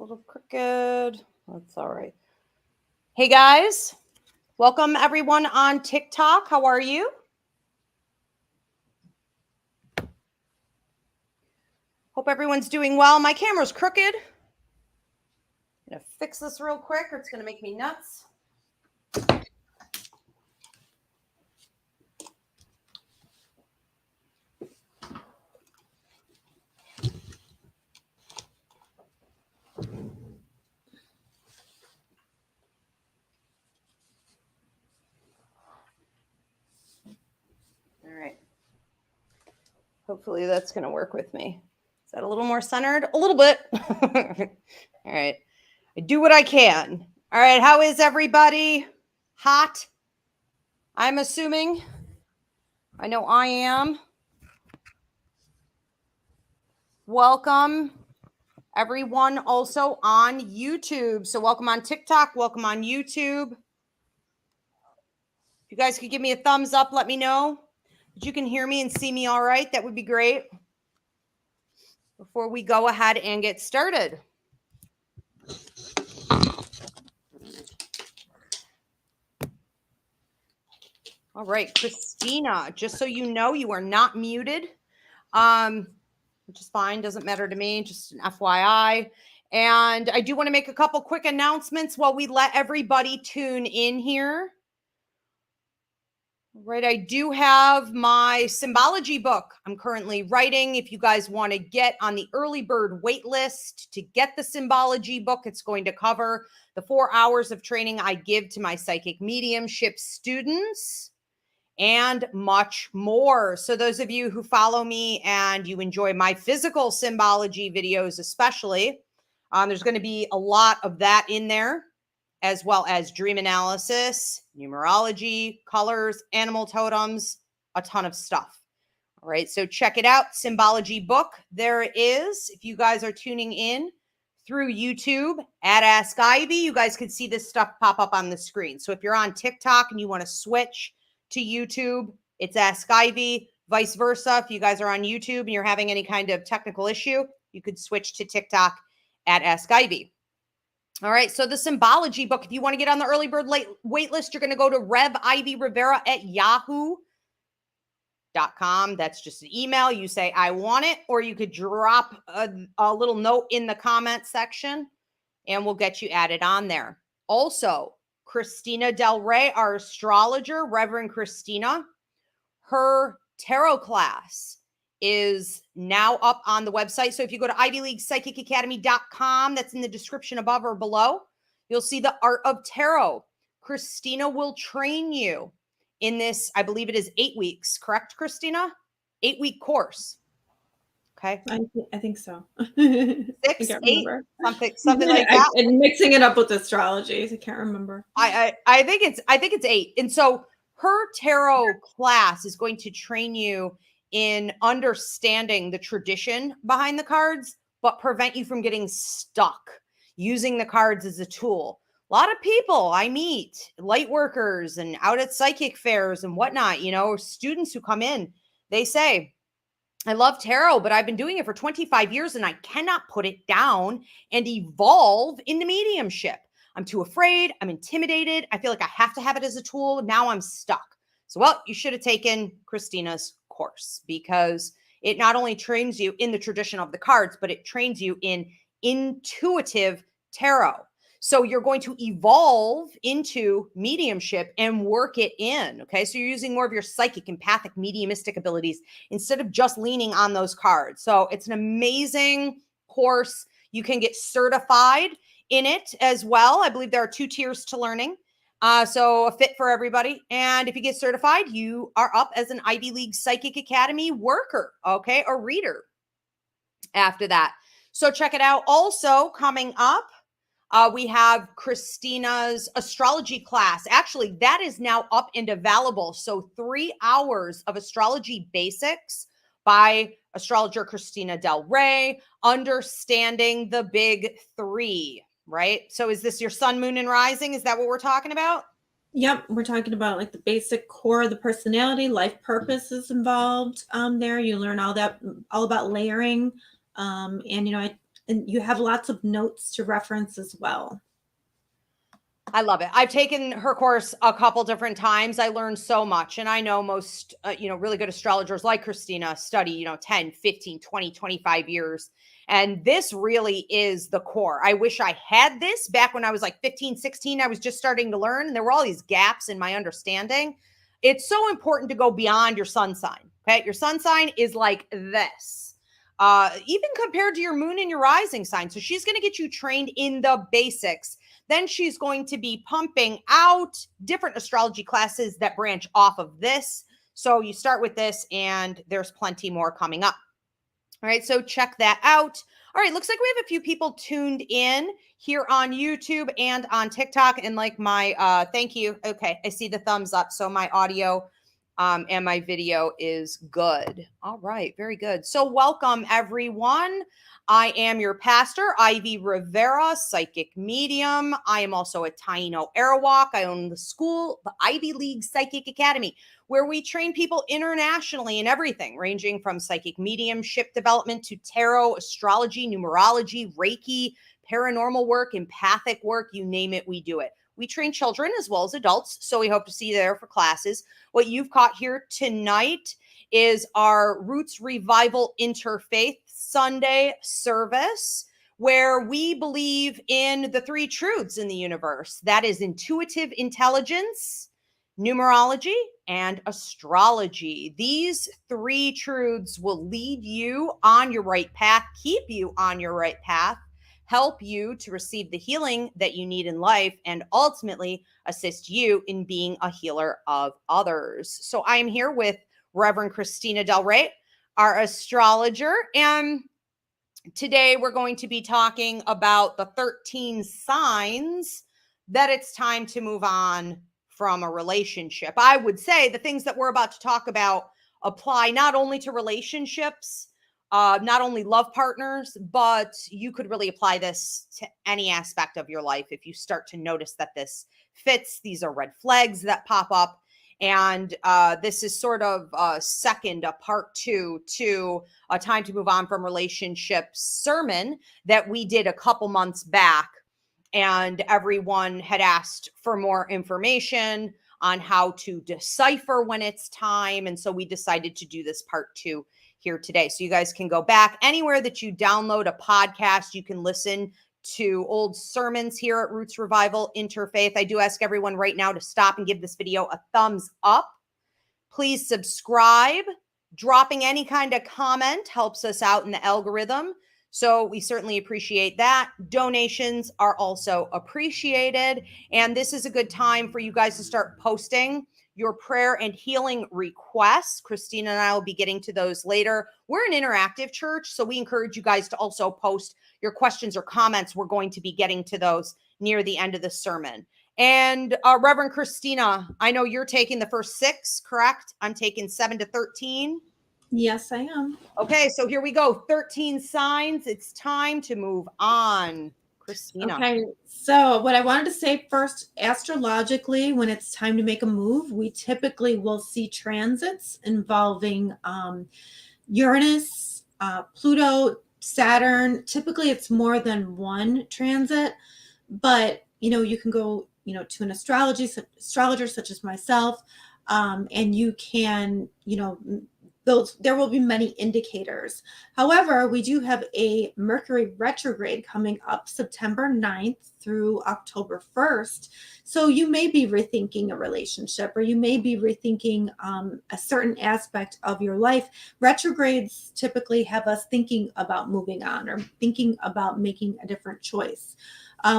a little crooked. That's all right. Hey guys, welcome everyone on TikTok. How are you? Hope everyone's doing well. My camera's crooked. I'm gonna fix this real quick or it's gonna make me nuts. All right. Hopefully that's going to work with me. Is that a little more centered? A little bit. All right. I do what I can. All right. How is everybody? Hot? I'm assuming. I know I am. Welcome everyone also on YouTube. So welcome on TikTok. Welcome on YouTube. If you guys could give me a thumbs up, let me know that you can hear me and see me all right. That would be great. Before we go ahead and get started. All right, Christina, just so you know, you are not muted, which is fine. Doesn't matter to me, just an FYI. And I do want to make a couple quick announcements while we let everybody tune in here. Right, I do have my symbology book I'm currently writing. If you guys want to get on the early bird wait list to get the symbology book, it's going to cover the 4 hours of training I give to my psychic mediumship students and much more. So those of you who follow me and you enjoy my physical symbology videos, especially, there's going to be a lot of that in there, as well as dream analysis, numerology, colors, animal totems, a ton of stuff. All right, so check it out. Symbology book. There it is. If you guys are tuning in through YouTube at Ask Ivy, you guys can see this stuff pop up on the screen. So if you're on TikTok and you want to switch to YouTube, it's Ask Ivy. Vice versa, if you guys are on YouTube and you're having any kind of technical issue, you could switch to TikTok at Ask Ivy. All right, so the symbology book, if you want to get on the early bird wait list, you're going to go to Rivera at yahoo.com. That's just an email. You say, I want it, or you could drop a little note in the comment section and we'll get you added on there. Also, Christina DelRey, our astrologer, Reverend Christina, her tarot class is now up on the website. So if you go to ivyleaguepsychicacademy.com, that's in the description above or below, you'll see the Art of Tarot. Christina will train you in this, I believe it is 8 weeks, correct, Christina? 8-week course. Okay. I think so. 6, 8, something like that. And mixing it up with astrology, I can't remember. I think it's 8. And so her tarot class is going to train you in understanding the tradition behind the cards, but prevent you from getting stuck using the cards as a tool. A lot of people I meet, light workers and out at psychic fairs and whatnot, you know, students who come in, they say, I love tarot, but I've been doing it for 25 years and I cannot put it down and evolve into mediumship. I'm too afraid. I'm intimidated. I feel like I have to have it as a tool. Now I'm stuck. So, well, you should have taken Christina's course, because it not only trains you in the tradition of the cards, but it trains you in intuitive tarot. So you're going to evolve into mediumship and work it in. Okay. So you're using more of your psychic, empathic, mediumistic abilities instead of just leaning on those cards. So it's an amazing course. You can get certified in it as well. I believe there are 2 tiers to learning. So a fit for everybody. And if you get certified, you are up as an Ivy League Psychic Academy worker, okay, or reader after that. So check it out. Also coming up, we have Christina's astrology class. Actually, that is now up and available. So 3 hours of astrology basics by astrologer Christina DelRey, understanding the big 3. Right? So is this your sun, moon, and rising? Is that what we're talking about? Yep. We're talking about like the basic core of the personality. Life purpose is involved there. You learn all about layering. And, you know, and you have lots of notes to reference as well. I love it. I've taken her course a couple different times. I learned so much. And I know most, really good astrologers like Christina study, 10, 15, 20, 25 years. And this really is the core. I wish I had this back when I was like 15, 16. I was just starting to learn. And there were all these gaps in my understanding. It's so important to go beyond your sun sign. Okay. Your sun sign is like this. Even compared to your moon and your rising sign. So she's going to get you trained in the basics. Then she's going to be pumping out different astrology classes that branch off of this. So you start with this and there's plenty more coming up. All right, so check that out. All right, looks like we have a few people tuned in here on YouTube and on TikTok. And like my, thank you. Okay, I see the thumbs up. So my audio and my video is good. All right, very good. So welcome everyone. I am your pastor, Ivy Rivera, psychic medium. I am also a Taino Arawak. I own the school, the Ivy League Psychic Academy, where we train people internationally in everything, ranging from psychic mediumship development to tarot, astrology, numerology, Reiki, paranormal work, empathic work, you name it, we do it. We train children as well as adults, so we hope to see you there for classes. What you've caught here tonight is our Roots Revival Interfaith Sunday service, where we believe in the three truths in the universe. That is intuitive intelligence, numerology, and astrology. These three truths will lead you on your right path, keep you on your right path, help you to receive the healing that you need in life, and ultimately assist you in being a healer of others. So I am here with Reverend Christina DelRey, our astrologer, and today we're going to be talking about the 13 signs that it's time to move on from a relationship. I would say the things that we're about to talk about apply not only to relationships, not only love partners, but you could really apply this to any aspect of your life. If you start to notice that this fits, these are red flags that pop up. And this is sort of a part two to a time to move on from relationships sermon that we did a couple months back. And everyone had asked for more information on how to decipher when it's time. And so we decided to do this part two here today. So you guys can go back anywhere that you download a podcast. You can listen to old sermons here at Roots Revival Interfaith. I do ask everyone right now to stop and give this video a thumbs up. Please subscribe. Dropping any kind of comment helps us out in the algorithm. So we certainly appreciate that. Donations are also appreciated. And this is a good time for you guys to start posting your prayer and healing requests. Christina and I will be getting to those later. We're an interactive church, so we encourage you guys to also post your questions or comments. We're going to be getting to those near the end of the sermon. And Reverend Christina, I know you're taking the first 6, correct? I'm taking 7 to 13. Yes, I am. Okay, so here we go. 13 signs. It's time to move on. Christina. Okay, so what I wanted to say first, astrologically, when it's time to make a move, we typically will see transits involving Uranus, Pluto, Saturn. Typically, it's more than one transit, but you can go, to an astrologer such as myself, and you can, there will be many indicators. However, we do have a Mercury retrograde coming up September 9th through October 1st. So you may be rethinking a relationship, or you may be rethinking a certain aspect of your life. Retrogrades typically have us thinking about moving on or thinking about making a different choice.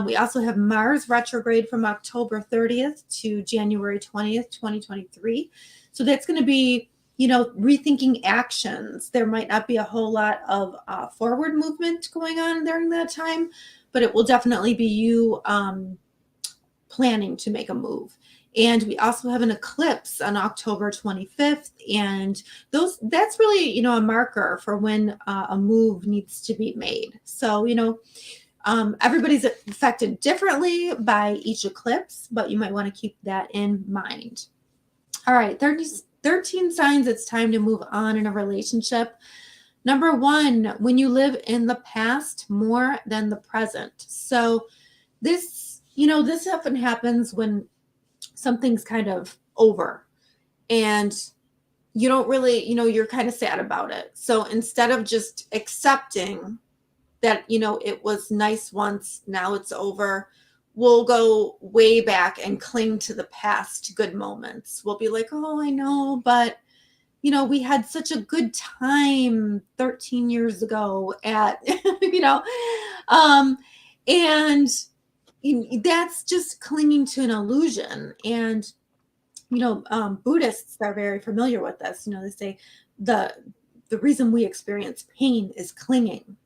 We also have Mars retrograde from October 30th to January 20th, 2023. So that's going to be rethinking actions. There might not be a whole lot of forward movement going on during that time, but it will definitely be you planning to make a move. And we also have an eclipse on October 25th. And that's really, a marker for when a move needs to be made. So, everybody's affected differently by each eclipse, but you might want to keep that in mind. All right, 13 signs it's time to move on in a relationship. Number one, when you live in the past more than the present. So this, this often happens when something's kind of over and you don't really, you're kind of sad about it. So instead of just accepting that, it was nice once, now it's over, we'll go way back and cling to the past good moments. We'll be like, oh, I know, but we had such a good time 13 years ago at, and that's just clinging to an illusion. And Buddhists are very familiar with this. They say the reason we experience pain is clinging,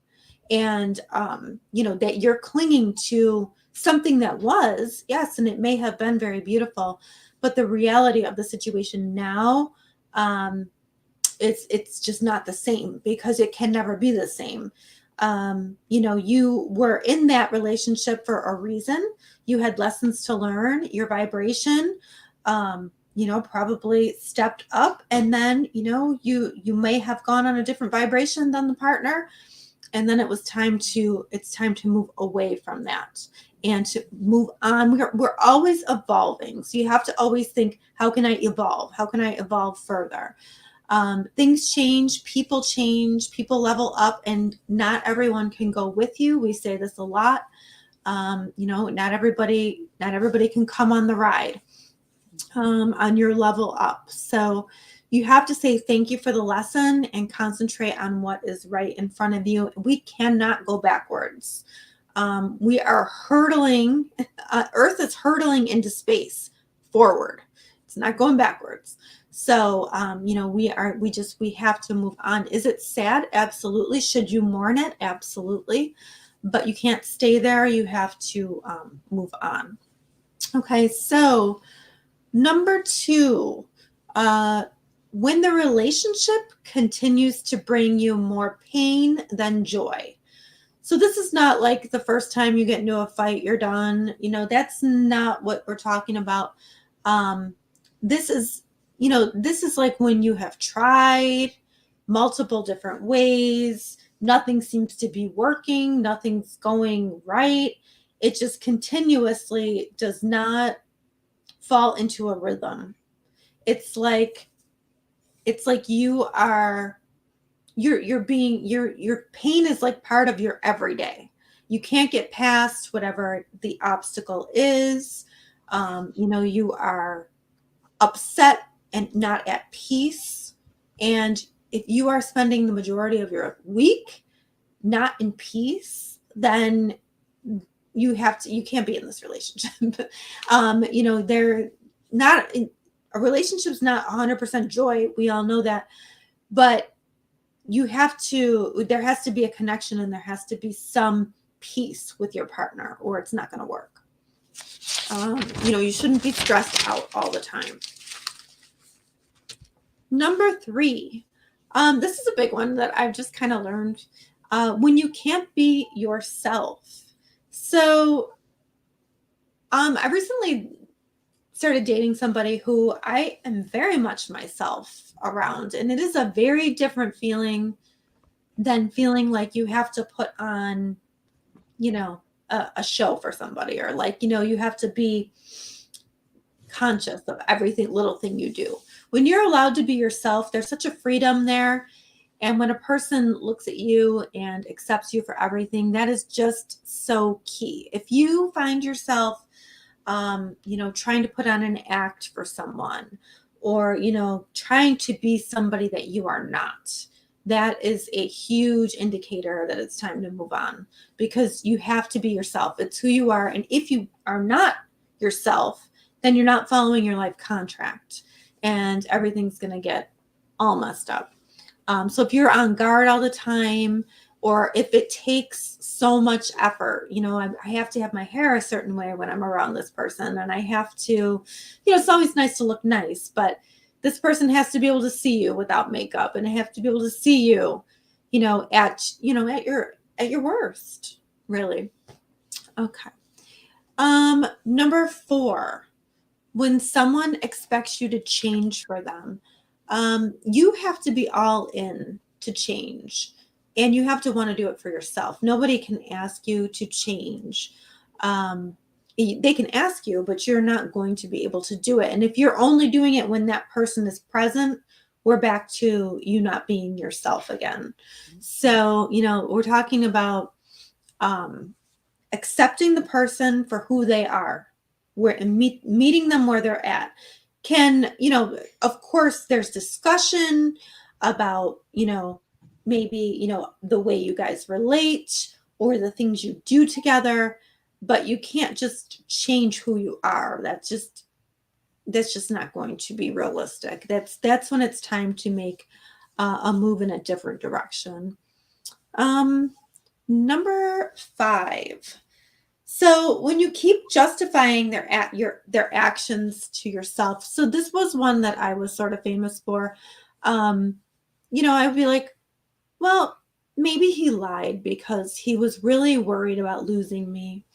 and that you're clinging to something that was, yes, and it may have been very beautiful, but the reality of the situation now, it's just not the same, because it can never be the same. You were in that relationship for a reason. You had lessons to learn. Your vibration probably stepped up, and then you may have gone on a different vibration than the partner, and then it's time to move away from that and to move on. We're always evolving, so you have to always think, how can I evolve further? Things change, people level up, and not everyone can go with you. We say this a lot. Not everybody can come on the ride on your level up. So you have to say thank you for the lesson and concentrate on what is right in front of you. We cannot go backwards. We are hurtling. Earth is hurtling into space forward. It's not going backwards. So, we have to move on. Is it sad? Absolutely. Should you mourn it? Absolutely. But you can't stay there. You have to move on. Okay. So number 2, when the relationship continues to bring you more pain than joy. So this is not like the first time you get into a fight, you're done. That's not what we're talking about. This is like when you have tried multiple different ways, nothing seems to be working, nothing's going right. It just continuously does not fall into a rhythm. It's like your pain is like part of your everyday. You can't get past whatever the obstacle is. You are upset and not at peace. And if you are spending the majority of your week not in peace, then you can't be in this relationship. They're not, a relationship's not 100% joy. We all know that, but there has to be a connection, and there has to be some peace with your partner, or it's not going to work. You shouldn't be stressed out all the time. Number 3, this is a big one that I've just kind of learned. When you can't be yourself. So I recently started dating somebody who I am very much myself around, and it is a very different feeling than feeling like you have to put on, a show for somebody, or like, you have to be conscious of every little thing you do. When you're allowed to be yourself, there's such a freedom there. And when a person looks at you and accepts you for everything, that is just so key. If you find yourself, trying to put on an act for someone, or, trying to be somebody that you are not, that is a huge indicator that it's time to move on, because you have to be yourself. It's who you are. And if you are not yourself, then you're not following your life contract, and everything's going to get all messed up. So if you're on guard all the time, or if it takes so much effort, I have to have my hair a certain way when I'm around this person, and I have to, it's always nice to look nice, but this person has to be able to see you without makeup, and I have to be able to see you, at your worst, really. Okay. Number 4, when someone expects you to change for them, you have to be all in to change. And you have to want to do it for yourself. Nobody can ask you to change. They can ask you, but you're not going to be able to do it. And if you're only doing it when that person is present, we're back to you not being yourself again. So, we're talking about accepting the person for who they are, meeting them where they're at. Of course, there's discussion about, maybe, the way you guys relate or the things you do together, but you can't just change who you are. That's just not going to be realistic. That's when it's time to make a move in a different direction. Number 5. So when you keep justifying their actions to yourself. So this was one that I was sort of famous for. I would be like, well, maybe he lied because he was really worried about losing me.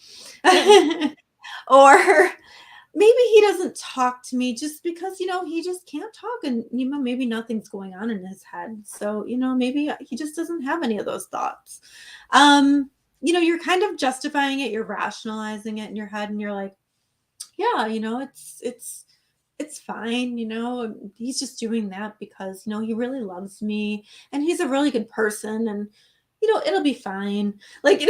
Or maybe he doesn't talk to me just because, he just can't talk, and, maybe nothing's going on in his head. So, maybe he just doesn't have any of those thoughts. You're kind of justifying it. You're rationalizing it in your head, and you're like, yeah, it's fine. He's just doing that because, he really loves me and he's a really good person, and, it'll be fine. Like,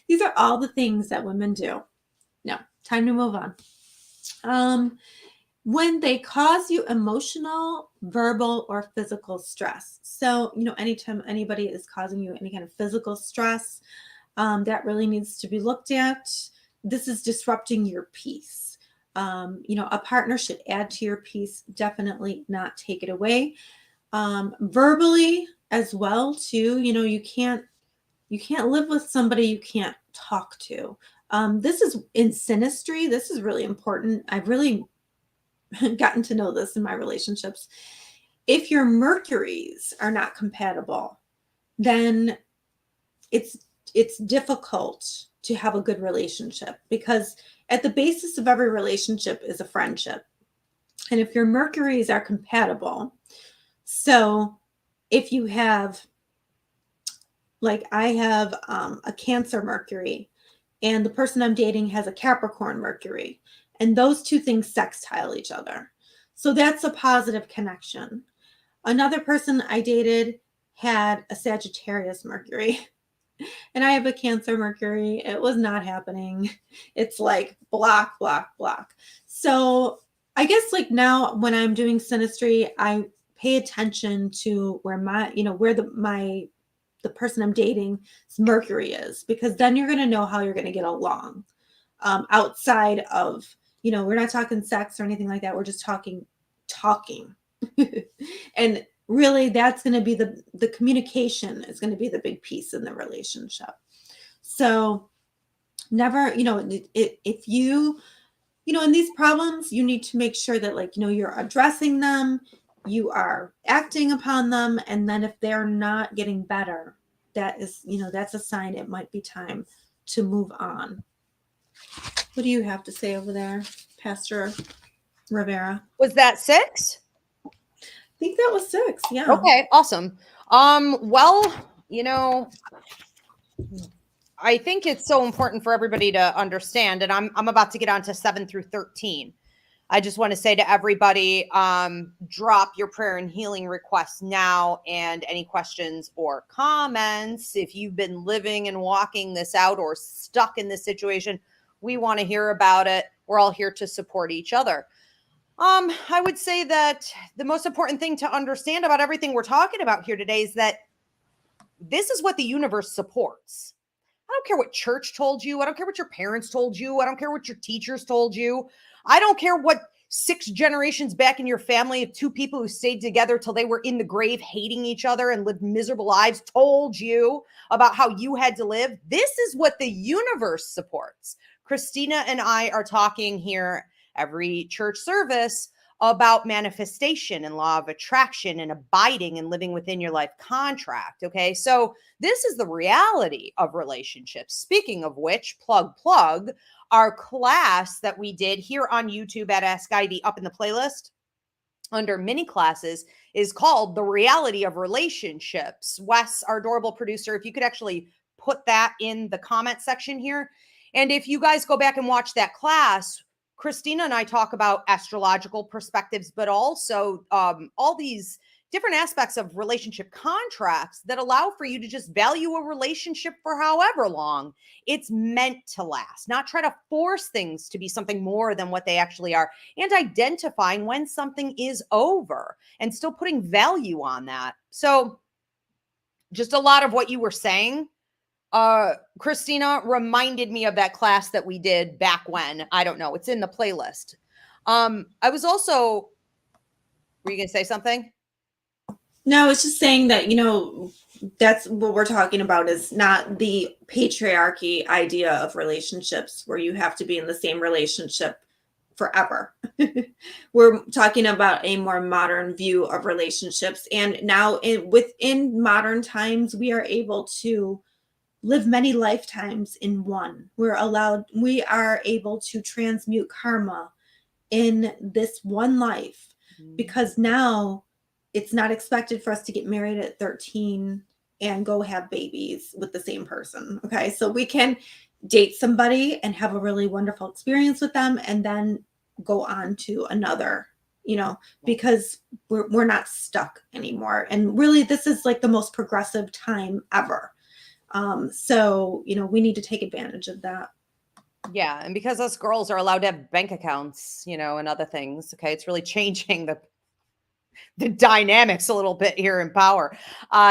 these are all the things that women do. No, time to move on. When they cause you emotional, verbal, or physical stress. So, anytime anybody is causing you any kind of physical stress, that really needs to be looked at. This is disrupting your peace. A partner should add to your peace, definitely not take it away. Verbally as well, too. You can't live with somebody you can't talk to. This is in synastry. This is really important. I've really gotten to know this in my relationships. If your Mercuries are not compatible, then it's difficult to have a good relationship, because at the basis of every relationship is a friendship. And if your Mercuries are compatible, so if you have, like I have a Cancer Mercury, and the person I'm dating has a Capricorn Mercury, and those two things sextile each other. So that's a positive connection. Another person I dated had a Sagittarius Mercury, and I have a Cancer Mercury. It was not happening. It's like block, block, block. So I guess like now when I'm doing synastry, I pay attention to where the person I'm dating's Mercury is, because then you're going to know how you're going to get along. Outside of, we're not talking sex or anything like that. We're just talking. And really that's going to be the communication is going to be the big piece in the relationship. So never, if you, in these problems, you need to make sure that you're addressing them, you are acting upon them. And then if they're not getting better, that is, that's a sign it might be time to move on. What do you have to say over there, Pastor Rivera? Was that 6? I think that was 6. Yeah. Okay, awesome. Well, I think it's so important for everybody to understand, and I'm about to get on to 7 through 13. I just want to say to everybody, drop your prayer and healing requests now, and any questions or comments. If you've been living and walking this out or stuck in this situation, we want to hear about it. We're all here to support each other. I would say that the most important thing to understand about everything we're talking about here today is that this is what the universe supports. I don't care what church told you. I don't care what your parents told you. I don't care what your teachers told you. I don't care what 6 generations back in your family of 2 people who stayed together till they were in the grave hating each other and lived miserable lives told you about how you had to live. This is what the universe supports. Christina and I are talking here every church service about manifestation and law of attraction and abiding and living within your life contract. Okay. So this is the reality of relationships. Speaking of which, plug, our class that we did here on YouTube at Ask ID up in the playlist. under mini classes is called The Reality of Relationships. Wes, our adorable producer, if you could actually put that in the comment section here. And if you guys go back and watch that class, Christina and I talk about astrological perspectives, but also all these different aspects of relationship contracts that allow for you to just value a relationship for however long it's meant to last, not try to force things to be something more than what they actually are, and identifying when something is over and still putting value on that. So just a lot of what you were saying, Christina, reminded me of that class that we did back when. I don't know. It's in the playlist. I was also, were you going to say something? No, it's just saying that, that's what we're talking about is not the patriarchy idea of relationships where you have to be in the same relationship forever. We're talking about a more modern view of relationships. And now within modern times, we are able to live many lifetimes in one. We are able to transmute karma in this one life, because now it's not expected for us to get married at 13 and go have babies with the same person. Okay. So we can date somebody and have a really wonderful experience with them and then go on to another, because we're not stuck anymore. And really, this is like the most progressive time ever. So, we need to take advantage of that. Yeah. And because us girls are allowed to have bank accounts, and other things. Okay. It's really changing the dynamics a little bit here in power.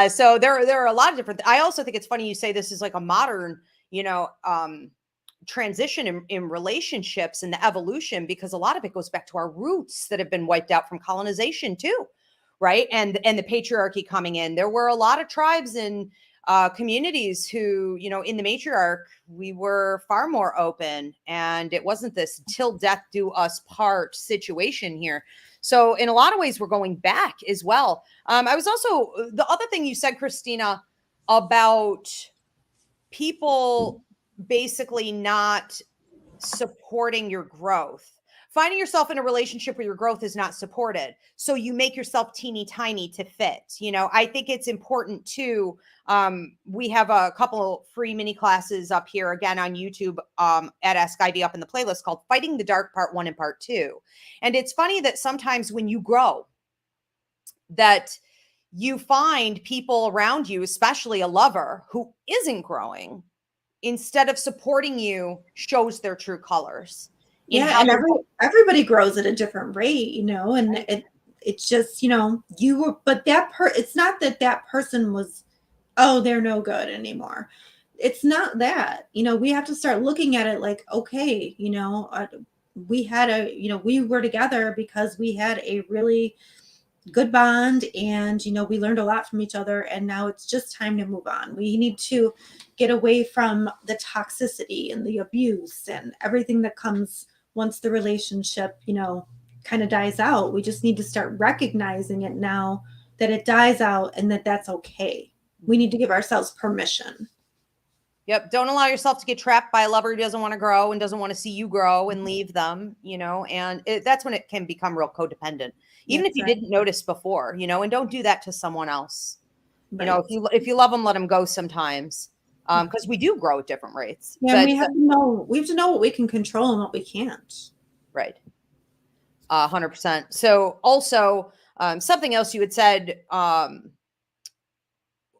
So there are a lot of different, I also think it's funny you say this is like a modern, transition in relationships and the evolution, because a lot of it goes back to our roots that have been wiped out from colonization too. Right. And the patriarchy coming in. There were a lot of tribes and communities who, in the matriarch, we were far more open, and it wasn't this till death do us part situation here. So in a lot of ways, we're going back as well. I was also, the other thing you said, Christina, about people basically not supporting your growth, finding yourself in a relationship where your growth is not supported. So you make yourself teeny tiny to fit. I think it's important too. We have a couple free mini classes up here again on YouTube at Ask Ivy up in the playlist called Fighting the Dark Part 1 and Part 2. And it's funny that sometimes when you grow, that you find people around you, especially a lover who isn't growing, instead of supporting you, shows their true colors. Yeah, and everybody grows at a different rate, and it's just, but it's not that person was, oh, they're no good anymore. It's not that, we have to start looking at it like, okay, we had we were together because we had a really good bond, and we learned a lot from each other, and now it's just time to move on. We need to get away from the toxicity and the abuse and everything that comes once the relationship kind of dies out. We just need to start recognizing it now that it dies out, and that's okay. We need to give ourselves permission. Yep. Don't allow yourself to get trapped by a lover who doesn't want to grow and doesn't want to see you grow, and leave them, and that's when it can become real codependent, even if you didn't notice before, and don't do that to someone else. Right. If you love them, let them go sometimes, because we do grow at different rates. Yeah, but we have to know what we can control and what we can't. Right. 100%. So also something else you had said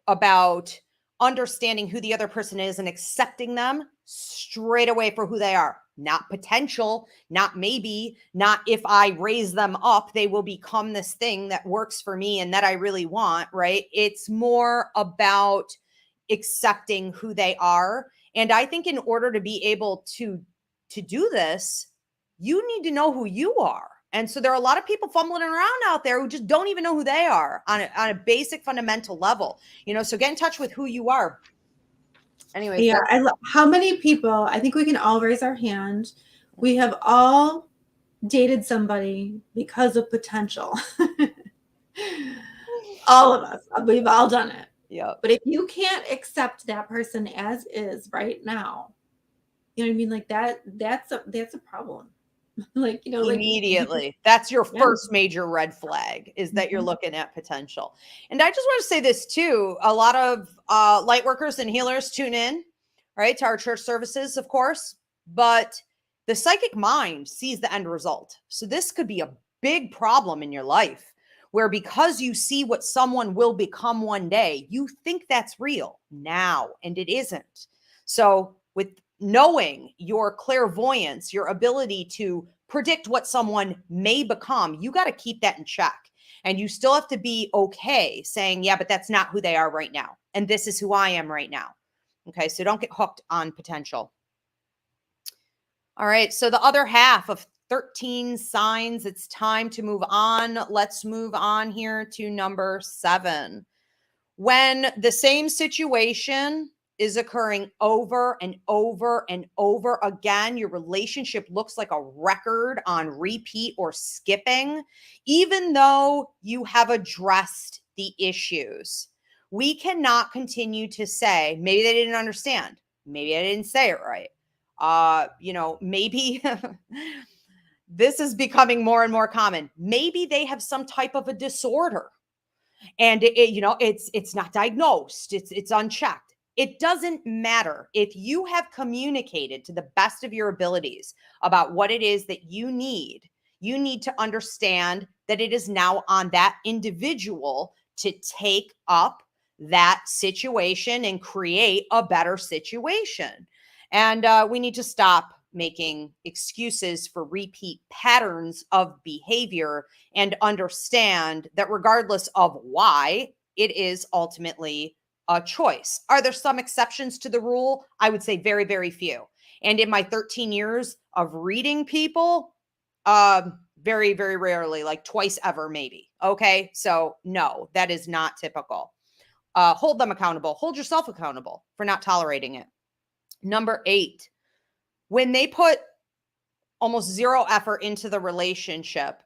about understanding who the other person is and accepting them straight away for who they are, not potential, not maybe, not if I raise them up, they will become this thing that works for me and that I really want, right? It's more about accepting who they are. And I think in order to be able to do this, you need to know who you are. And so there are a lot of people fumbling around out there who just don't even know who they are on a basic fundamental level, so get in touch with who you are. Anyway. Yeah. How many people, I think we can all raise our hand. We have all dated somebody because of potential. All of us, we've all done it. Yeah. But if you can't accept that person as is right now, you know what I mean? Like that's a problem. Like, you know, like immediately. That's your yeah. first major red flag, is that you're looking at potential. And I just want to say this too. A lot of light workers and healers tune in, right, to our church services, of course, but the psychic mind sees the end result. So this could be a big problem in your life, where because you see what someone will become one day, you think that's real now, and it isn't. So with knowing your clairvoyance, your ability to predict what someone may become, you got to keep that in check. And you still have to be okay saying, yeah, but that's not who they are right now. And this is who I am right now. Okay. So don't get hooked on potential. All right. So the other half of 13 signs, it's time to move on. Let's move on here to number 7. When the same situation is occurring over and over and over again, your relationship looks like a record on repeat or skipping, even though you have addressed the issues. We cannot continue to say, maybe they didn't understand. Maybe I didn't say it right. Maybe this is becoming more and more common. Maybe they have some type of a disorder, and it's not diagnosed, it's unchecked. It doesn't matter. If you have communicated to the best of your abilities about what it is that you need to understand that it is now on that individual to take up that situation and create a better situation. And we need to stop making excuses for repeat patterns of behavior and understand that regardless of why, it is ultimately a choice. Are there some exceptions to the rule? I would say very, very few. And in my 13 years of reading people, very, very rarely, like twice ever, maybe. Okay. So no, that is not typical. Hold them accountable. Hold yourself accountable for not tolerating it. Number 8, when they put almost zero effort into the relationship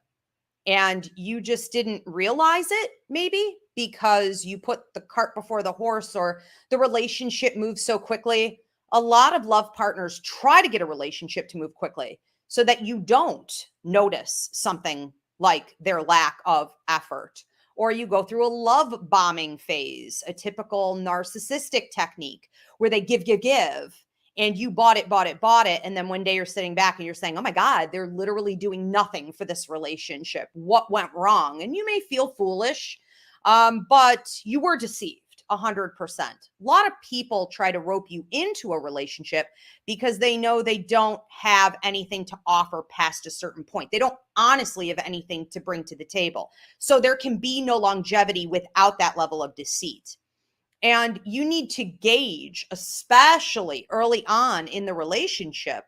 and you just didn't realize it, maybe because you put the cart before the horse, or the relationship moves so quickly. A lot of love partners try to get a relationship to move quickly so that you don't notice something like their lack of effort, or you go through a love bombing phase, a typical narcissistic technique where they give, and you bought it. And then one day you're sitting back and you're saying, oh my God, they're literally doing nothing for this relationship. What went wrong? And you may feel foolish, but you were deceived 100%. A lot of people try to rope you into a relationship because they know they don't have anything to offer past a certain point. They don't honestly have anything to bring to the table. So there can be no longevity without that level of deceit. And you need to gauge, especially early on in the relationship,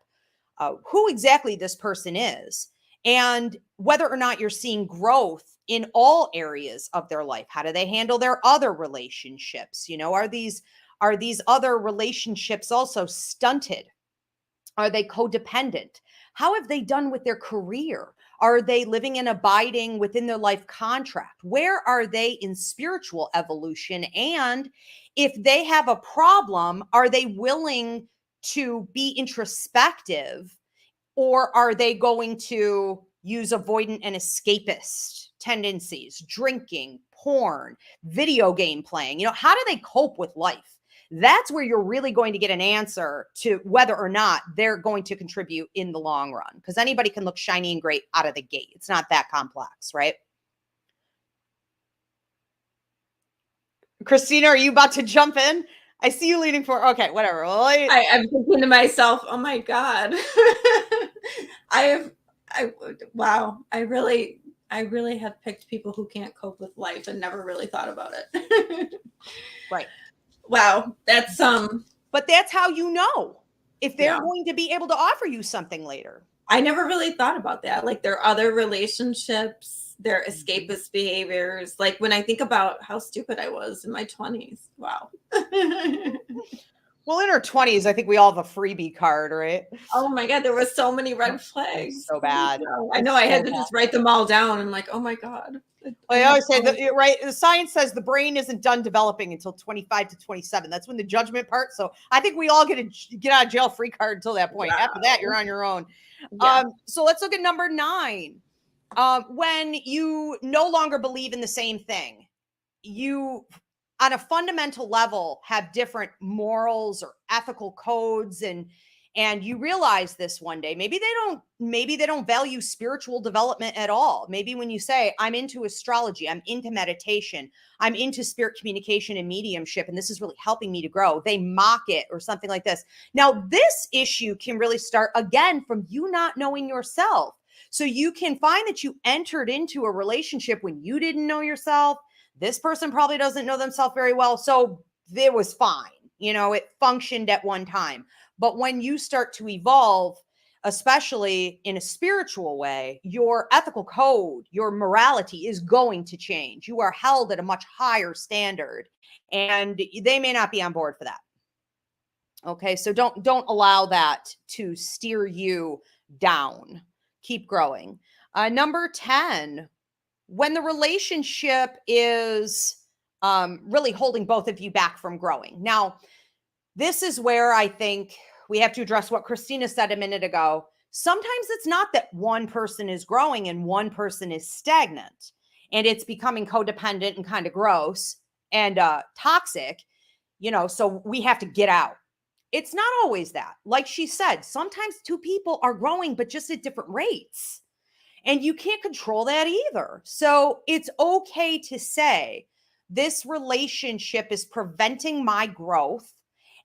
who exactly this person is and whether or not you're seeing growth in all areas of their life. How do they handle their other relationships? Are these other relationships also stunted? Are they codependent? How have they done with their career? Are they living and abiding within their life contract? Where are they in spiritual evolution? And if they have a problem, are they willing to be introspective, or are they going to use avoidant and escapist tendencies, drinking, porn, video game playing? How do they cope with life? That's where you're really going to get an answer to whether or not they're going to contribute in the long run, because anybody can look shiny and great out of the gate. It's not that complex, right? Christina, are you about to jump in? I see you leaning for, okay, whatever. Well, I'm thinking to myself, oh my God. Wow. I really have picked people who can't cope with life and never really thought about it. Right. Wow. That's but that's how you know if they're going to be able to offer you something later. I never really thought about that. Like their other relationships, their escapist behaviors. Like when I think about how stupid I was in my 20s. Wow. Well, in our 20s, I think we all have a freebie card, right? Oh my God, there were so many red flags. So bad. I know I had to just write them all down and like, oh my God. I always say that, right? The science says the brain isn't done developing until 25 to 27. That's when the judgment part. So I think we all get a get out of jail free card until that point. Wow. After that, you're on your own. Yeah. So let's look at number 9. When you no longer believe in the same thing, you, on a fundamental level, have different morals or ethical codes, and you realize this one day. Maybe they don't value spiritual development at all. Maybe when you say, I'm into astrology, I'm into meditation, I'm into spirit communication and mediumship, and this is really helping me to grow, they mock it or something like this. Now, this issue can really start again from you not knowing yourself. So you can find that you entered into a relationship when you didn't know yourself. This person probably doesn't know themselves very well. So it was fine. It functioned at one time. But when you start to evolve, especially in a spiritual way, your ethical code, your morality is going to change. You are held at a much higher standard, and they may not be on board for that. Okay, so don't allow that to steer you down. Keep growing. Number 10, when the relationship is really holding both of you back from growing. Now, this is where I think we have to address what Christina said a minute ago. Sometimes it's not that one person is growing and one person is stagnant, and it's becoming codependent and kind of gross and toxic, so we have to get out. It's not always that. Like she said, sometimes two people are growing, but just at different rates. And you can't control that either. So it's okay to say, this relationship is preventing my growth.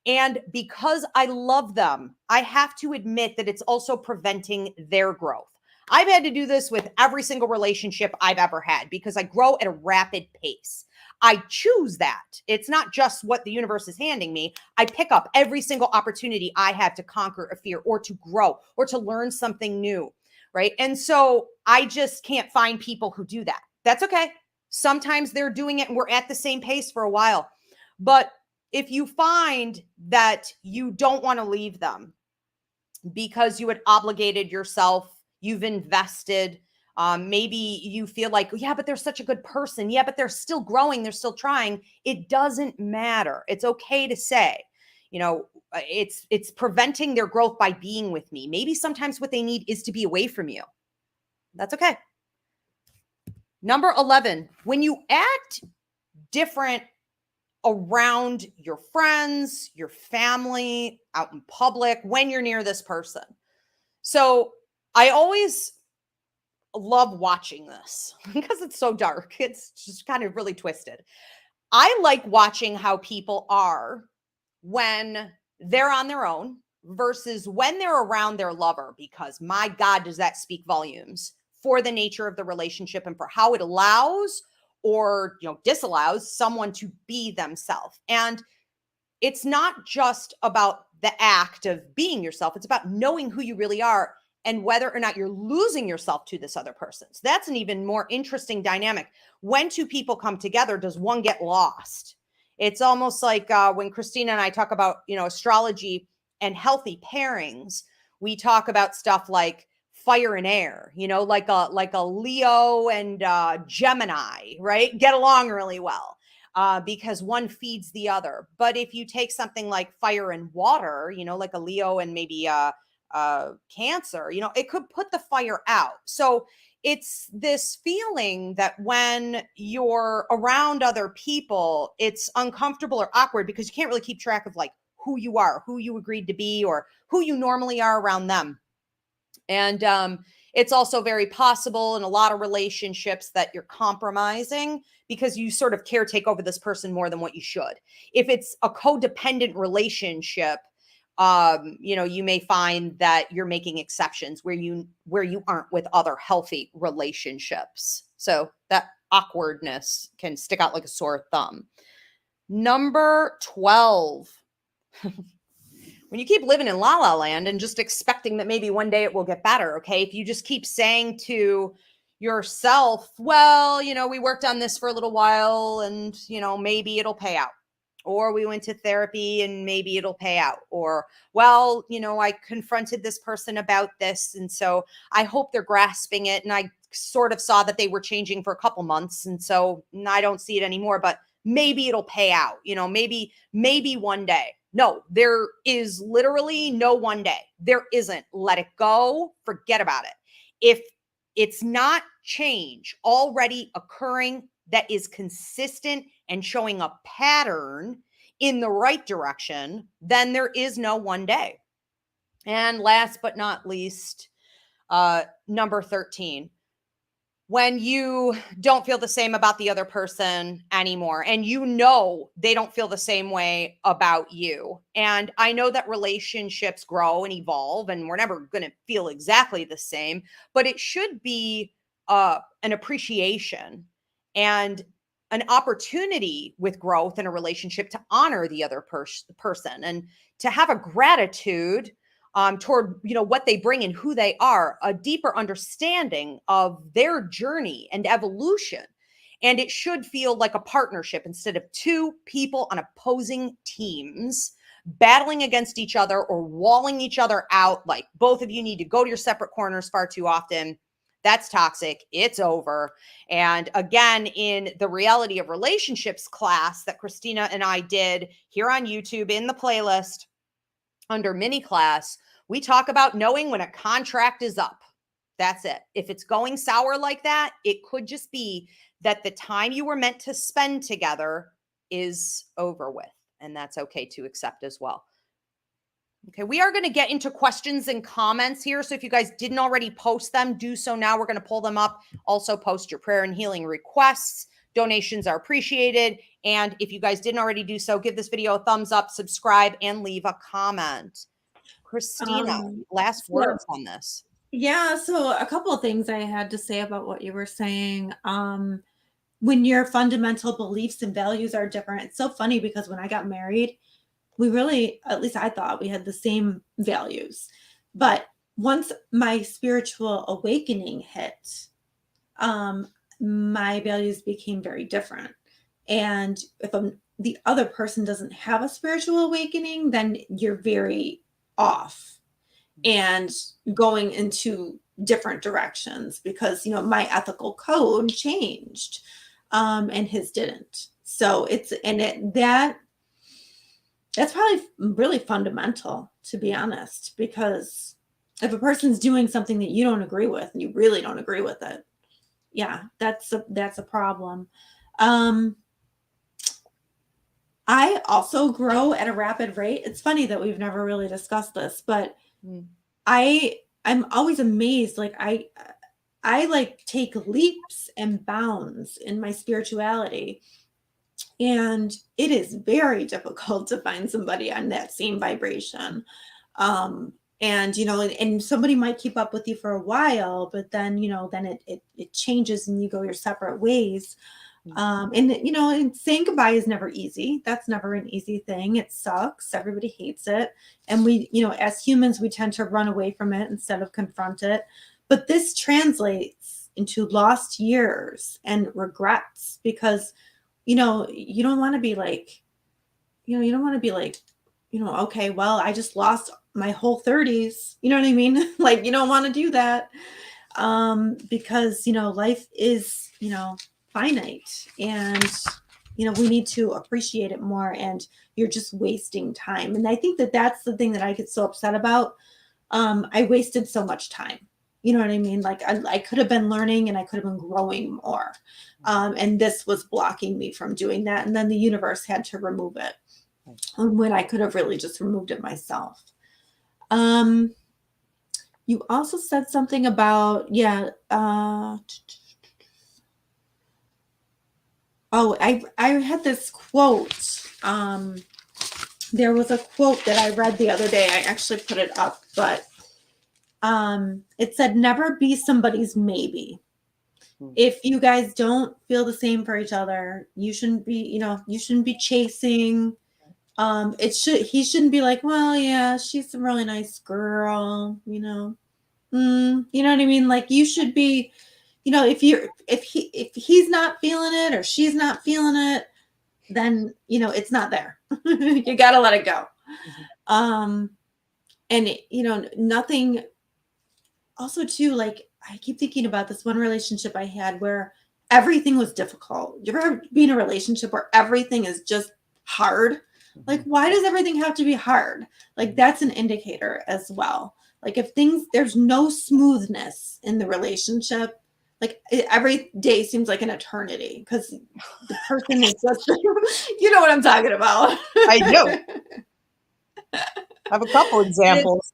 And because I love them, I have to admit that it's also preventing their growth. I've had to do this with every single relationship I've ever had because I grow at a rapid pace. I choose that. It's not just what the universe is handing me. I pick up every single opportunity I have to conquer a fear or to grow or to learn something new, right? And so I just can't find people who do that. That's okay. Sometimes they're doing it and we're at the same pace for a while. But if you find that you don't want to leave them because you had obligated yourself, you've invested, maybe you feel like, yeah, but they're such a good person. Yeah, but they're still growing. They're still trying. It doesn't matter. It's okay to say, it's preventing their growth by being with me. Maybe sometimes what they need is to be away from you. That's okay. Number 11, when you act different around your friends, your family, out in public, when you're near this person. So I always love watching this because it's so dark. It's just kind of really twisted. I like watching how people are when they're on their own versus when they're around their lover, because my God, does that speak volumes for the nature of the relationship and for how it allows or disallows someone to be themselves. And it's not just about the act of being yourself. It's about knowing who you really are and whether or not you're losing yourself to this other person. So that's an even more interesting dynamic. When two people come together, does one get lost? It's almost like when Christina and I talk about, astrology and healthy pairings, we talk about stuff like fire and air, like a Leo and Gemini, right? Get along really well because one feeds the other. But if you take something like fire and water, like a Leo and maybe Cancer, it could put the fire out. So it's this feeling that when you're around other people, it's uncomfortable or awkward because you can't really keep track of like who you are, who you agreed to be, or who you normally are around them. And it's also very possible in a lot of relationships that you're compromising because you sort of caretake over this person more than what you should. If it's a codependent relationship, you may find that you're making exceptions where you aren't with other healthy relationships. So that awkwardness can stick out like a sore thumb. Number 12. When you keep living in la la land and just expecting that maybe one day it will get better, okay? If you just keep saying to yourself, well, we worked on this for a little while and, maybe it'll pay out. Or we went to therapy and maybe it'll pay out. Or, well, I confronted this person about this. And so I hope they're grasping it. And I sort of saw that they were changing for a couple months. And so I don't see it anymore, but maybe it'll pay out, maybe one day. No, there is literally no one day. There isn't. Let it go. Forget about it. If it's not change already occurring that is consistent and showing a pattern in the right direction, then there is no one day. And last but not least, number 13, when you don't feel the same about the other person anymore, and they don't feel the same way about you. And I know that relationships grow and evolve, and we're never going to feel exactly the same, but it should be an appreciation and an opportunity with growth in a relationship to honor the other person and to have a gratitude toward what they bring and who they are, a deeper understanding of their journey and evolution. And it should feel like a partnership instead of two people on opposing teams battling against each other or walling each other out. Like both of you need to go to your separate corners far too often. That's toxic. It's over. And again, in the Reality of Relationships class that Christina and I did here on YouTube in the playlist under mini class, we talk about knowing when a contract is up. That's it. If it's going sour like that, it could just be that the time you were meant to spend together is over with. And that's okay to accept as well. Okay, we are going to get into questions and comments here. So if you guys didn't already post them, do so now. We're going to pull them up. Also post your prayer and healing requests. Donations are appreciated. And if you guys didn't already do so, give this video a thumbs up, subscribe, and leave a comment. Christina, last words on this. Yeah, so a couple of things I had to say about what you were saying. When your fundamental beliefs and values are different, it's so funny because when I got married, we really, at least I thought we had the same values. But once my spiritual awakening hit, my values became very different. And if the other person doesn't have a spiritual awakening, then you're very off and going into different directions because, my ethical code changed and his didn't. So that's probably really fundamental, to be honest, because if a person's doing something that you don't agree with and you really don't agree with it, yeah, that's a problem. I also grow at a rapid rate. It's funny that we've never really discussed this, but I'm always amazed. Like I like take leaps and bounds in my spirituality. And it is very difficult to find somebody on that same vibration. And somebody might keep up with you for a while, but then, then it changes and you go your separate ways. And saying goodbye is never easy. That's never an easy thing. It sucks. Everybody hates it. And we, as humans, we tend to run away from it instead of confront it. But this translates into lost years and regrets because, you don't want to be like, okay, well, I just lost my whole 30s. You know what I mean? Like, you don't want to do that because, life is, finite and, we need to appreciate it more and you're just wasting time. And I think that that's the thing that I get so upset about. I wasted so much time. You know what I mean? Like I could have been learning and I could have been growing more. And this was blocking me from doing that. And then the universe had to remove it when I could have really just removed it myself. You also said something about, I had this quote. There was a quote that I read the other day. I actually put it up, but it said, never be somebody's maybe. If you guys don't feel the same for each other, you shouldn't be chasing. He shouldn't be like, well, yeah, she's a really nice girl, you know what I mean? Like you should be, if he's not feeling it or she's not feeling it, then, it's not there. You got to let it go. And nothing also too, like, I keep thinking about this one relationship I had where everything was difficult. You ever be in a relationship where everything is just hard? Like, why does everything have to be hard? Like, that's an indicator as well. Like, if there's no smoothness in the relationship, like every day seems like an eternity because the person is just, you know what I'm talking about. I do. I have a couple examples.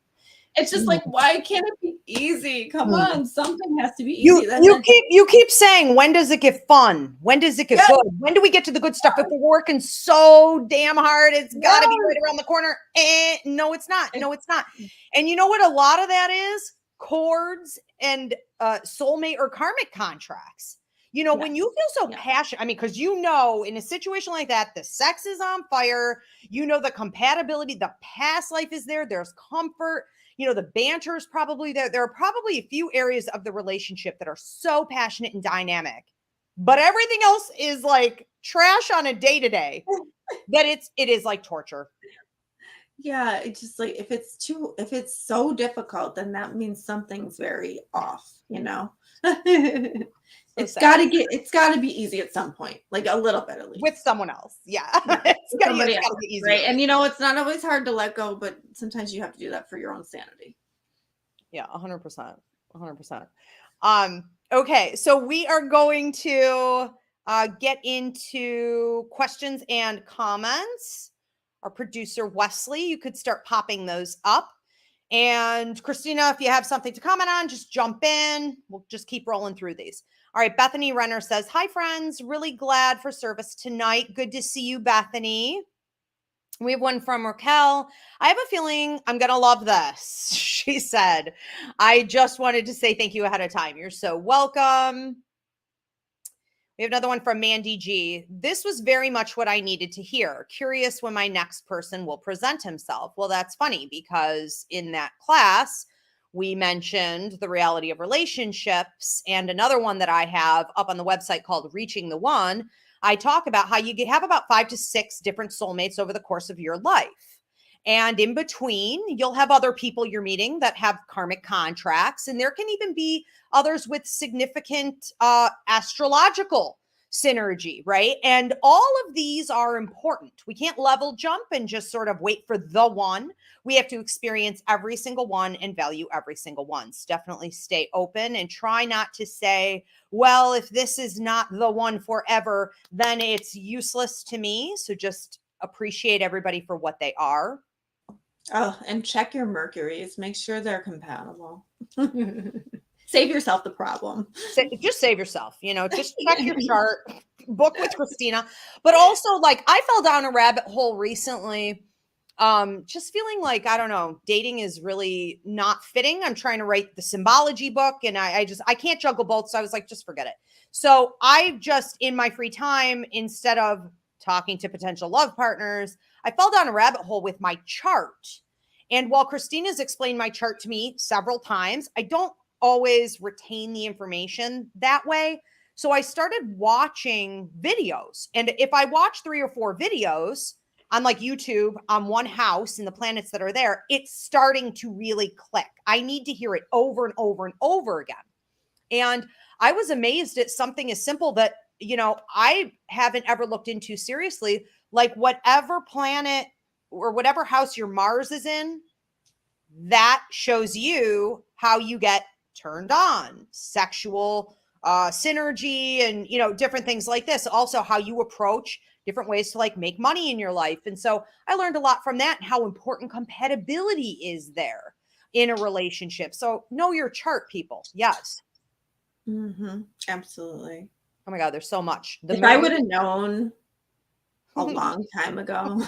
It's just like, why can't it be easy? Come on, something has to be You easy. you keep saying, when does it get fun? When does it get good? When do we get to the good stuff? If we're working so damn hard, it's got to be right around the corner. No, it's not. No, it's not. And you know what? A lot of that is cords and soulmate or karmic contracts. You know, when you feel so passionate, I mean, because you know, in a situation like that, the sex is on fire. You know, the compatibility, the past life is there. There's comfort. You know, the banter is probably there. There are probably a few areas of the relationship that are so passionate and dynamic, but everything else is like trash on a day-to-day that it is like torture. Yeah, it's just like if it's so difficult, then that means something's very off, you know. It's got to be easy at some point, like a little bit at least. With someone else. Yeah. It's got to be easy. Right. And you know, it's not always hard to let go, but sometimes you have to do that for your own sanity. Yeah, 100%. 100%. Okay, so we are going to get into questions and comments. Our producer, Wesley, you could start popping those up. And Christina, if you have something to comment on, just jump in. We'll just keep rolling through these. All right, Bethany Renner says, hi, friends. Really glad for service tonight. Good to see you, Bethany. We have one from Raquel. I have a feeling I'm going to love this. She said, I just wanted to say thank you ahead of time. You're so welcome. We have another one from Mandy G. This was very much what I needed to hear. Curious when my next person will present himself. Well, that's funny because in that class, we mentioned the reality of relationships, and another one that I have up on the website called Reaching the One. I talk about how you have about 5 to 6 different soulmates over the course of your life. And in between, you'll have other people you're meeting that have karmic contracts. And there can even be others with significant astrological synergy, right? And all of these are important. We can't level jump and just sort of wait for the one. We have to experience every single one and value every single one. So definitely stay open and try not to say, well, if this is not the one forever, then it's useless to me. So just appreciate everybody for what they are. Oh, and check your Mercuries. Make sure they're compatible. Save yourself the problem. Just save yourself, you know, just check your chart, book with Christina. But also, like, I fell down a rabbit hole recently, just feeling like, I don't know, dating is really not fitting. I'm trying to write the symbology book and I can't juggle both. So I was like, just forget it. So I just, in my free time, instead of talking to potential love partners, I fell down a rabbit hole with my chart. And while Christina's explained my chart to me several times, I don't always retain the information that way. So I started watching videos. And if I watch 3 or 4 videos on like YouTube on one house and the planets that are there, it's starting to really click. I need to hear it over and over and over again. And I was amazed at something as simple that, you know, I haven't ever looked into seriously, like whatever planet or whatever house your Mars is in, that shows you how you get turned on, sexual synergy, and, you know, different things like this. Also, how you approach different ways to like make money in your life. And so I learned a lot from that and how important compatibility is there in a relationship. So know your chart, people. Yes. Mm-hmm. Absolutely. Oh my God, there's so much. If I would have known a long time ago,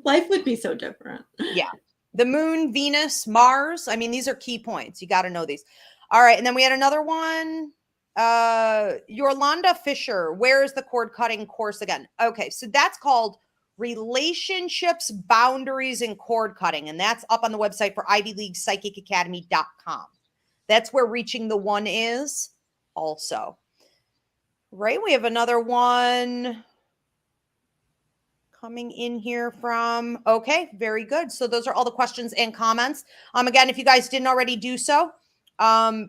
life would be so different. Yeah. The moon, Venus, Mars. I mean, these are key points. You got to know these. All right. And then we had another one. Yolanda Fisher. Where is the cord cutting course again? Okay. So that's called Relationships, Boundaries, and Cord Cutting. And that's up on the website for ivyleaguepsychicacademy.com. That's where Reaching the One is also. Right. We have another one coming in here from, okay, very good. So those are all the questions and comments. Again, if you guys didn't already do so,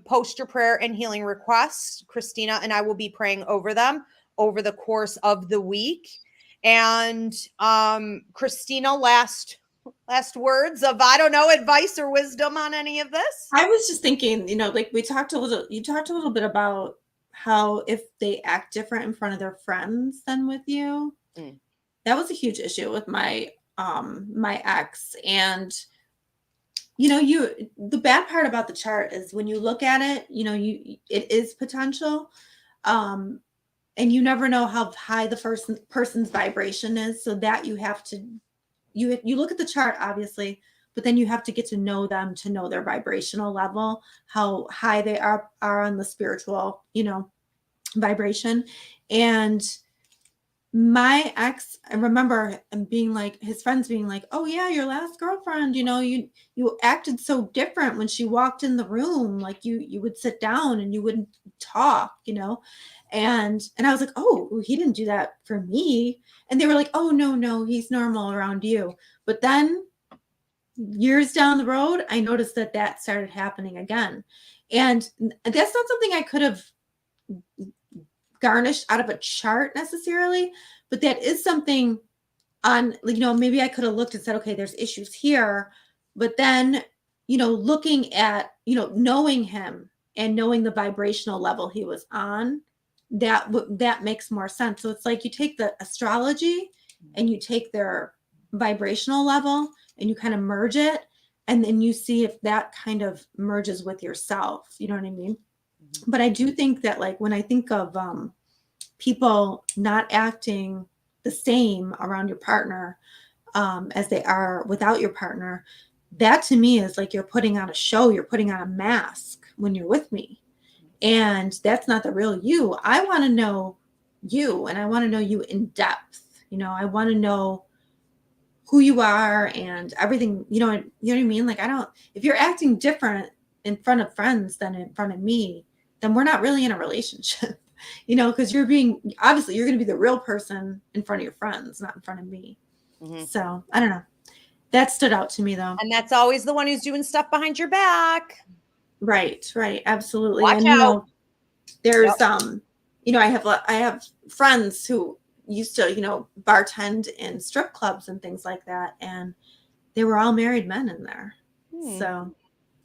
post your prayer and healing requests. Christina and I will be praying over them over the course of the week. And Christina, last words of, I don't know, advice or wisdom on any of this? I was just thinking, like you talked a little bit about how if they act different in front of their friends than with you. That was a huge issue with my my ex. And the bad part about the chart is when you look at it, it is potential. And you never know how high the first person's vibration is, so that you have to you look at the chart, obviously, but then you have to get to know them, to know their vibrational level, how high they are on the spiritual, vibration. And my ex, I remember him being like, his friends being like, oh yeah, your last girlfriend, you acted so different when she walked in the room. Like you would sit down and you wouldn't talk, and I was like, oh, he didn't do that for me. And they were like, oh no, he's normal around you. But then years down the road, I noticed that started happening again. And that's not something I could have garnished out of a chart necessarily, but that is something on, maybe I could have looked and said, okay, there's issues here. But then, looking at, knowing him and knowing the vibrational level he was on, that makes more sense. So it's like you take the astrology and you take their vibrational level and you kind of merge it, and then you see if that kind of merges with yourself. You know what I mean? But I do think that, like, when I think of people not acting the same around your partner as they are without your partner, that to me is like you're putting on a show, you're putting on a mask when you're with me. And that's not the real you. I want to know you, and I want to know you in depth. I want to know who you are and everything, you know what I mean? Like, if you're acting different in front of friends than in front of me, then we're not really in a relationship, because obviously you're going to be the real person in front of your friends, not in front of me. So I don't know. That stood out to me though. And that's always the one who's doing stuff behind your back. Right. Absolutely. Watch and out. There's I have friends who used to, bartend in strip clubs and things like that. And they were all married men in there. So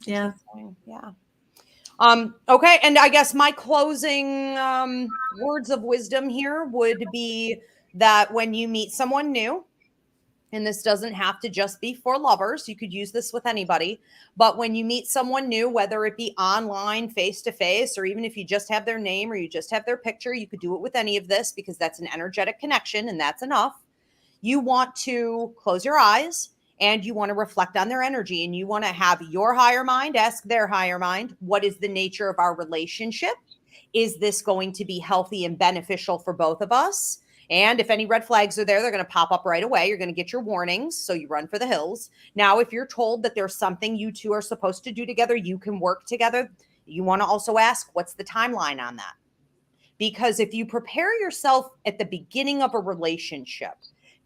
yeah. Yeah. Okay. And I guess my closing words of wisdom here would be that when you meet someone new, and this doesn't have to just be for lovers, you could use this with anybody, but when you meet someone new, whether it be online, face-to-face, or even if you just have their name or you just have their picture, you could do it with any of this because that's an energetic connection and that's enough. You want to close your eyes and you want to reflect on their energy, and you want to have your higher mind ask their higher mind, what is the nature of our relationship? Is this going to be healthy and beneficial for both of us? And if any red flags are there, they're going to pop up right away. You're going to get your warnings. So you run for the hills. Now, if you're told that there's something you two are supposed to do together, you can work together. You want to also ask, what's the timeline on that? Because if you prepare yourself at the beginning of a relationship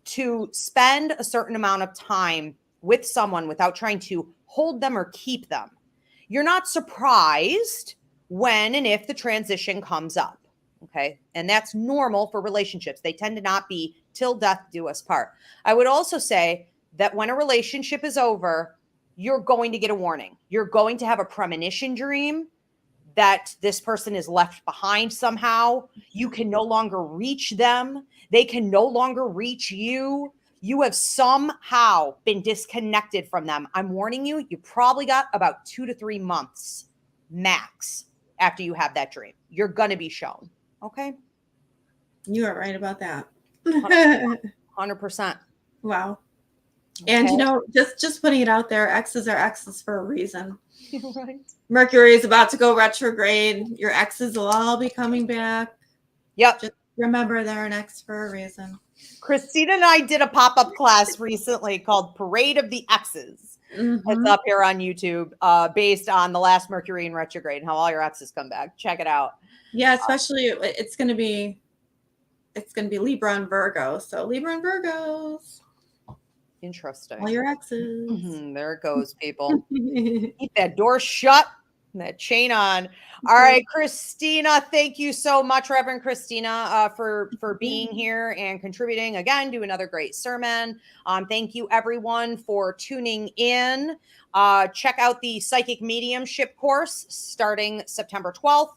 to spend a certain amount of time with someone without trying to hold them or keep them, you're not surprised when and if the transition comes up. Okay. And that's normal for relationships. They tend to not be till death do us part. I would also say that when a relationship is over, you're going to get a warning. You're going to have a premonition dream that this person is left behind somehow. You can no longer reach them. They can no longer reach you. You have somehow been disconnected from them. I'm warning you, you probably got about 2 to 3 months max after you have that dream. You're going to be shown. Okay. You are right about that. 100%. Wow. Okay. And just putting it out there, exes are exes for a reason. Right. Mercury is about to go retrograde. Your exes will all be coming back. Yep. Just remember they're an ex for a reason. Christina and I did a pop-up class recently called Parade of the Exes. It's up here on YouTube, based on the last Mercury in retrograde and how all your exes come back. Check it out. Yeah, especially it's going to be Libra and Virgo. So Libra and Virgos. Interesting. All your exes. There it goes, people. Keep that door shut. That chain on. All right, Christina, thank you so much, Reverend Christina, for being here and contributing again to another great sermon. Thank you, everyone, for tuning in. Check out the Psychic Mediumship course starting September 12th.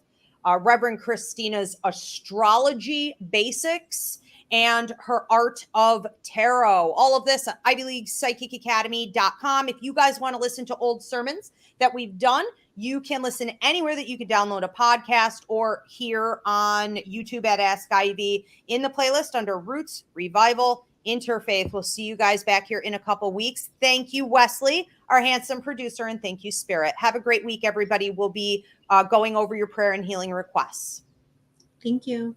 Reverend Christina's Astrology Basics and her Art of Tarot. All of this at ivyleaguepsychicacademy.com. If you guys want to listen to old sermons that we've done, you can listen anywhere that you can download a podcast or here on YouTube at Ask Ivy in the playlist under Roots, Revival, Interfaith. We'll see you guys back here in a couple weeks. Thank you, Wesley, our handsome producer, and thank you, Spirit. Have a great week, everybody. We'll be going over your prayer and healing requests. Thank you.